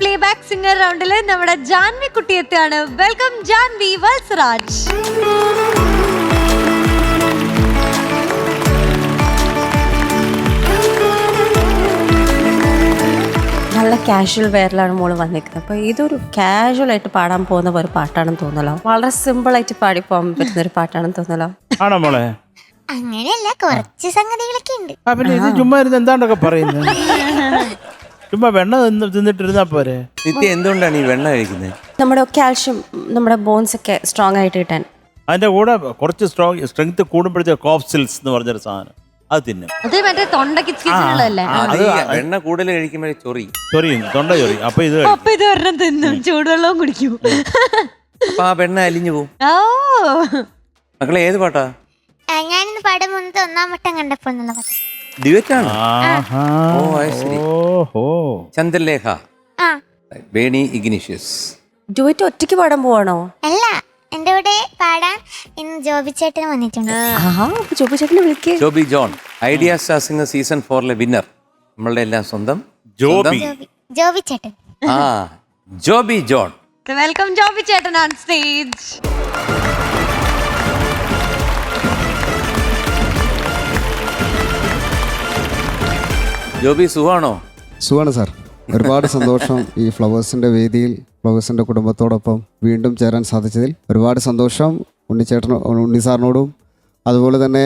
Playback singer റൗണ്ടില് നമ്മുടെ ജാൻവി കുട്ടി എത്തുകയാണ്. വെൽക്കം ജാൻവി വത്സരാജ്. നല്ല കാഷ്വൽ വെയറിലാണ് മോള് വന്നിരിക്കുന്നത്. അപ്പോൾ ഇതൊരു കാഷ്വൽ ആയിട്ട് പാടാൻ പോകുന്ന ഒരു പാട്ടാണെന്ന് തോന്നലോ. വളരെ സിമ്പിൾ ആയിട്ട് പാടി പോകാൻ പറ്റുന്ന ഒരു പാട്ടാണെന്ന് തോന്നലോ. ആണോ മോളെ? അങ്ങനെയല്ല, കുറച്ച് സംഗതികളൊക്കെ ഉണ്ട്. പിന്നെ ഇത് ചുമ്മാ ഇരുന്ന് എന്താണ്ടൊക്കെ പറയുന്നത്? ചുമ്മാ വെണ്ണ തിന്നിട്ടിരുന്നാ പോരെ. നിത്യ എന്തുകൊണ്ടാണ് ഈ വെണ്ണ കഴിക്കുന്നത്? നമ്മുടെ കാൽഷ്യം, നമ്മുടെ ബോൺസ് ഒക്കെ സ്ട്രോങ് ആയിട്ട് കിട്ടാൻ. അതിന്റെ കൂടെ കുറച്ച് സ്ട്രെങ്ത് കൂടുമ്പോഴത്തെ കോഫ് സിൽസ് എന്ന് പറഞ്ഞൊരു സാധനം അത് തിന്നും. അത് മറ്റേ തൊണ്ടക്ക് ഇച്ചിരിയുള്ളതല്ലേ? അത് വെണ്ണ കൂടുതൽ കഴിക്കുമ്പോഴേ ചൊറിയും, തൊണ്ട ചൊറി. അപ്പൊ ഇത് അപ്പൊ ഇത് ഒരെണ്ണം തിന്നും, ചൂടുവെള്ളവും കുടിക്കും. അപ്പൊ ആ വെണ്ണ അലിഞ്ഞു പോവും. ഓ മക്കളെ ഏത് പാട്ടാ? ഞാനിന്ന് പാടും മുന്നത്തെ 1-ാം വട്ടം കണ്ടപ്പോൾ എന്നുള്ള പാട്ട്. ഡ്യുവറ്റാണ്. ഓ ശരി. ഓഹോ. ചന്ദ്രലേഖ, ആ ബേണി ഇഗ്നീഷ്യസ്. ഡുവറ്റ് ഒറ്റയ്ക്ക് പാടാൻ പോവാണോ? അല്ല, എന്റെ കൂടെ പാടാൻ ഇന്ന് ജോബി ചേട്ടൻ വന്നിട്ടുണ്ട്. ജോബി ചേട്ടനെ വിളിക്കേ. Joby John, idea star singer season 4 winner, നമ്മളുടെ എല്ലാം സ്വന്തം ജോബി. ജോബി ചേട്ടൻ. ജോബി ജോൺ. വെൽക്കം ജോബി ചേട്ടൻ ഓൺ സ്റ്റേജ്. ജോബി സുഖാണോ? സുഖമാണ് സാർ. ഒരുപാട് സന്തോഷം ഈ ഫ്ലവേഴ്സിൻ്റെ വേദിയിൽ ഫ്ലവേഴ്സിൻ്റെ കുടുംബത്തോടൊപ്പം വീണ്ടും ചേരാൻ സാധിച്ചതിൽ ഒരുപാട് സന്തോഷം. ഉണ്ണി സാറിനോടും അതുപോലെ തന്നെ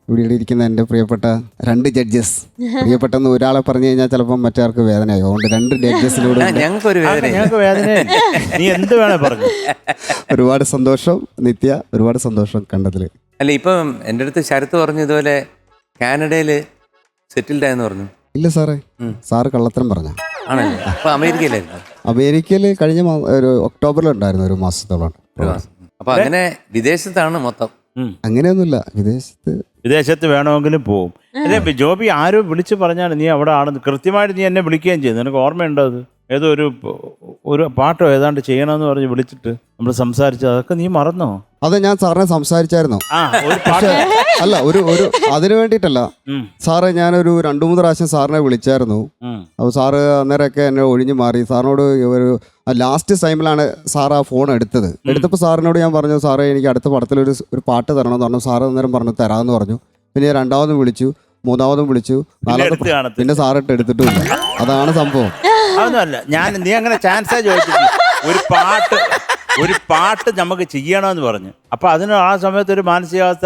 ഇവിടെ ഇരിക്കുന്ന എൻ്റെ പ്രിയപ്പെട്ട 2 ജഡ്ജസ്, പ്രിയപ്പെട്ടെന്ന് ഒരാളെ പറഞ്ഞു കഴിഞ്ഞാൽ ചിലപ്പം മറ്റാർക്ക് വേദനയാകും. അതുകൊണ്ട് 2 ജഡ്ജസിനോടും ഞങ്ങൾക്കൊരു ഞങ്ങൾക്ക് വേദന. നീ എന്ത് വേണേ പറഞ്ഞു. ഒരുപാട് സന്തോഷം നിത്യ, ഒരുപാട് സന്തോഷം കണ്ടതിൽ. അല്ല, ഇപ്പം എൻ്റെ അടുത്ത് ശരത്ത് പറഞ്ഞു ഇതുപോലെ കാനഡയിൽ സെറ്റിൽഡ് ആയെന്ന് പറഞ്ഞു. ഇല്ല സാറേ, സാറ് കള്ളത്തരം പറഞ്ഞ. ആണല്ലേ? അപ്പൊ അമേരിക്കയിലായിരുന്നു? അമേരിക്കയിൽ കഴിഞ്ഞ ഒരു ഒക്ടോബറിലുണ്ടായിരുന്നു, ഒരു മാസത്തോളം. അപ്പൊ അങ്ങനെ വിദേശത്താണ് മൊത്തം? അങ്ങനെയൊന്നുമില്ല, വിദേശത്ത് വേണമെങ്കിലും പോവും. അല്ലേ ജോബി, ആരും വിളിച്ചു പറഞ്ഞാൽ നീ അവിടെ ആണെന്ന് കൃത്യമായിട്ട് നീ എന്നെ വിളിക്കുകയും ചെയ്തു. നിനക്ക് ഓർമ്മയുണ്ടോ? അത് ഏതോ ഒരു പാട്ടോ ഏതാണ്ട് ചെയ്യണമെന്ന് പറഞ്ഞ് വിളിച്ചിട്ട് നമ്മൾ സംസാരിച്ചത്, അതൊക്കെ നീ മറന്നോ? അത് ഞാൻ സാറിനെ സംസാരിച്ചായിരുന്നു. അല്ല, ഒരു അതിനു വേണ്ടിയിട്ടല്ല സാറേ, ഞാനൊരു 2-3 പ്രാവശ്യം സാറിനെ വിളിച്ചായിരുന്നു. അപ്പോൾ സാറ് അന്നേരമൊക്കെ എന്നെ ഒഴിഞ്ഞു മാറി. സാറിനോട് ഒരു ലാസ്റ്റ് ടൈമിലാണ് സാർ ആ ഫോൺ എടുത്തപ്പോൾ സാറിനോട് ഞാൻ പറഞ്ഞു, സാറേ എനിക്ക് അടുത്ത പടത്തിലൊരു പാട്ട് തരണമെന്ന് പറഞ്ഞു. സാറ് അന്നേരം പറഞ്ഞു തരാമെന്ന് പറഞ്ഞു. പിന്നെ 2ാമതും വിളിച്ചു, 3ാമതും വിളിച്ചു, 4ാമത് പിന്നെ സാറിട്ട് എടുത്തിട്ടുമില്ല. അതാണ് സംഭവം. അതൊന്നുമല്ല, നീ അങ്ങനെ ചാൻസാ ചോദിച്ചിട്ട് ഒരു പാട്ട് നമുക്ക് ചെയ്യണമെന്ന് പറഞ്ഞു. അപ്പൊ അതിന് ആ സമയത്ത് ഒരു മാനസികാവസ്ഥ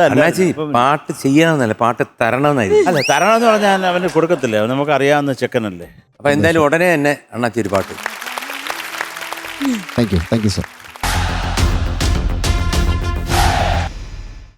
പാട്ട് ചെയ്യണമെന്നല്ല, പാട്ട് തരണമെന്നായിരുന്നു. അല്ല, തരണമെന്ന് പറഞ്ഞാൽ അവന് കൊടുക്കത്തില്ലേ, നമുക്ക് അറിയാവുന്ന ചെക്കനല്ലേ. അപ്പൊ എന്തായാലും ഉടനെ തന്നെ അണ്ണാച്ചി ഒരു പാട്ട്. Thank you sir.